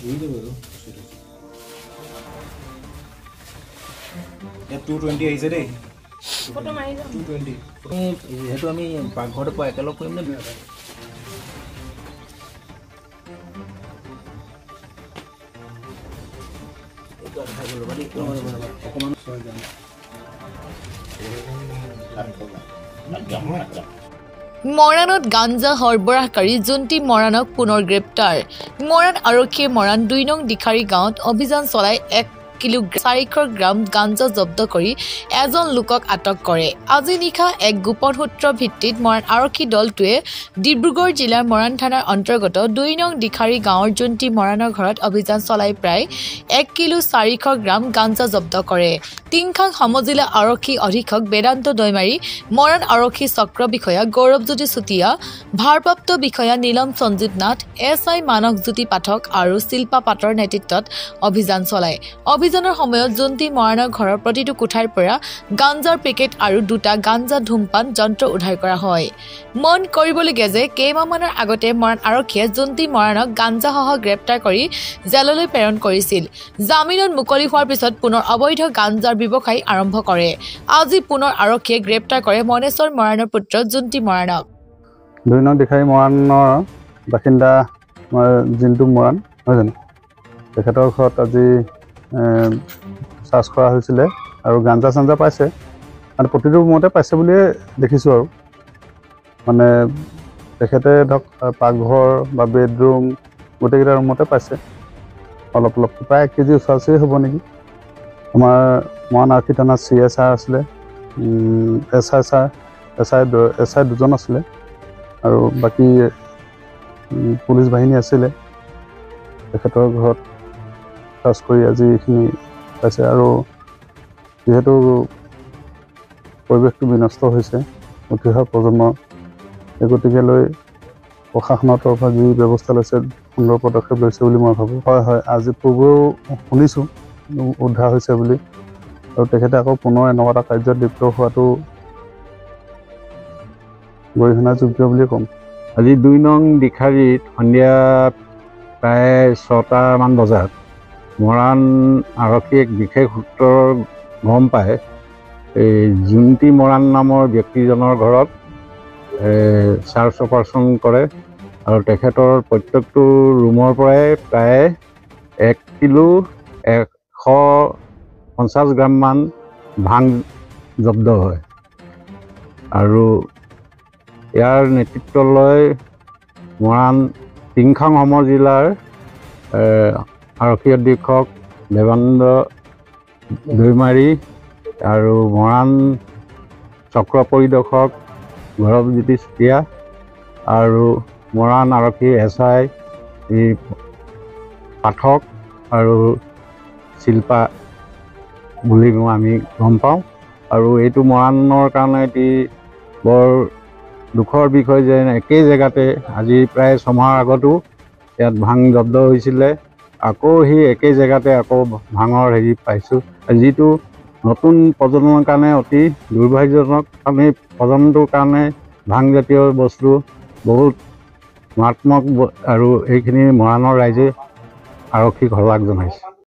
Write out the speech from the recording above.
220 আহিছে দেই ফটো মাৰি যাম 220 যেহেতু আমি পাকঘৰটো পৰা একেলগ কৰিম নে মৰাণত গাঞ্জা সৰবৰাহকাৰী জুণ্টি মৰাণক পুনৰ গ্ৰেপ্তাৰ মৰাণ আৰক্ষীয়ে মৰাণ 2 নং দিখাৰী গাঁৱত অভিযান চলাই 1 কিলোগ্ৰাম 400 গ্ৰাম গাঞ্জা জব্দ কৰি এজন লোকক আটক কৰে আজি নিশা এক গোপন সূত্ৰ ভিত্তিত মৰাণ আৰক্ষী দলটোৱে ডিব্ৰুগড় জিলাৰ মৰাণ থানাৰ অন্তৰ্গত 2 নং দিখাৰী গাঁৱৰ জুণ্টি মৰাণৰ ঘৰত অভিযান চলাই প্ৰায় 1 কিলো 400 গ্ৰাম গাঞ্জা জব্দ কৰে টিংখাং সমজিলা আৰক্ষী অধীক্ষক বেদান্ত দৈমাৰী মৰাণ আৰক্ষী চক্ৰ বিষয়া গৌৰৱজ্যোতি চুতীয়া ভাৰপ্ৰাপ্ত বিষয়া নীলম সঞ্জীৱ নাথ এছআই মানসজ্যোতি পাঠক আৰু শিল্পা পাটৰ নেতৃত্বত অভিযান চলায় অভিযানৰ সময়ত জুণ্টি মৰাণৰ ঘৰৰ প্ৰতিটো কোঠাৰ পৰা গাঞ্জাৰ পেকেট আৰু দুটা গাঞ্জা ধূমপান যন্ত্ৰ উদ্ধাৰ কৰা হয় মন কৰিবলগীয়া যে কেইমাহমানৰ আগতে মৰাণ আৰক্ষীয়ে জুণ্টি মৰাণক গাঞ্জাসহ গ্ৰেপ্তাৰ কৰি জেললৈ প্ৰেৰণ কৰিছিল জামিনত মুকলি হোৱাৰ পিছত পুনৰ অবৈধ গাঞ্জাৰ ব্যৱসায় আৰম্ভ কৰে আজি পুনৰ আৰক্ষীয়ে গ্ৰেপ্তাৰ কৰে মনেশ্বৰ মৰাণৰ পুত্ৰ জুণ্টি মৰাণক 2 নং দিখাৰী মৰাণৰ বাসিন্দা জিন্তু মৰাণ হয় জানো তেখেতৰ ঘৰত আজি চাৰ্জ কৰা হৈছিলে আৰু গাঞ্জা চাঞ্জা পাইছে আৰু প্ৰতিটো ৰুমতে পাইছে বুলিয়ে দেখিছোঁ আৰু মানে তেখেতে ধৰক পাকঘৰ বা বেডৰুম গোটেইকেইটা ৰুমতে পাইছে অলপ প্ৰায় 1 কেজি ওচৰা-ওচৰি হ'ব নেকি আমাৰ মৰাণ আৰক্ষী থানাত CSR আছিলে SI দুজন আছিলে আৰু বাকী পুলিচ বাহিনী আছিলে তেখেতৰ ঘৰত চাৰ্জ কৰি আজি এইখিনি পাইছে আৰু যেহেতু পৰিৱেশটো বিনষ্ট হৈছে উঠি অহা প্ৰজন্মৰ এই গতিকে লৈ প্ৰশাসনৰ তৰফৰ যি ব্যৱস্থা লৈছে সুন্দৰ পদক্ষেপ লৈছে বুলি মই ভাবোঁ হয় আজি পূৰ্বেও শুনিছোঁ উদ্ধাৰ হৈছে বুলি আৰু তেখেতে আকৌ পুনৰ এনেকুৱা এটা কাৰ্যত লিপ্ত হোৱাটো গৰিহণাযোগ্য বুলিয়ে ক'ম আজি 2 নং দিখাৰীত সন্ধিয়া প্ৰায় 6টামান বজাত মৰাণ আৰক্ষী এক বিশেষ সূত্ৰ গম পায় এই জুণ্টি মৰাণ নামৰ ব্যক্তিজনৰ ঘৰত চাৰ্জ অপাৰেশ্যন কৰে আৰু তেখেতৰ প্ৰত্যেকটো ৰুমৰ পৰাই প্ৰায় 1 কিলো 150 গ্ৰামমান ভাং জব্দ হয় আৰু ইয়াৰ নেতৃত্ব লয় মৰাণ টিংখাং সমজিলাৰ আৰক্ষী অধীক্ষক দেৱানন্দ দৈমাৰী আৰু মৰাণ চক্ৰ পৰিদৰ্শক গৌৰৱজ্যোতি চুতীয়া আৰু মৰাণ আৰক্ষী SI পাঠক আৰু শিল্পা বুলি আমি গম পাওঁ আৰু এইটো মৰাণৰ কাৰণে এটি বৰ দুখৰ বিষয় যে একেই জেগাতে আজি প্ৰায় 6 মাহৰ আগতো ইয়াত ভাং জব্দ হৈছিলে আকৌ সেই একেই জেগাতে আকৌ ভাঙৰ পাইছোঁ যিটো নতুন প্ৰজন্মৰ কাৰণে অতি দুৰ্ভাগ্যজনক আমি প্ৰজন্মটোৰ কাৰণে ভাংজাতীয় বস্তু বহুত মাৰাত্মক আৰু এইখিনি মৰাণৰ ৰাইজে আৰক্ষীক শলাগ জনাইছে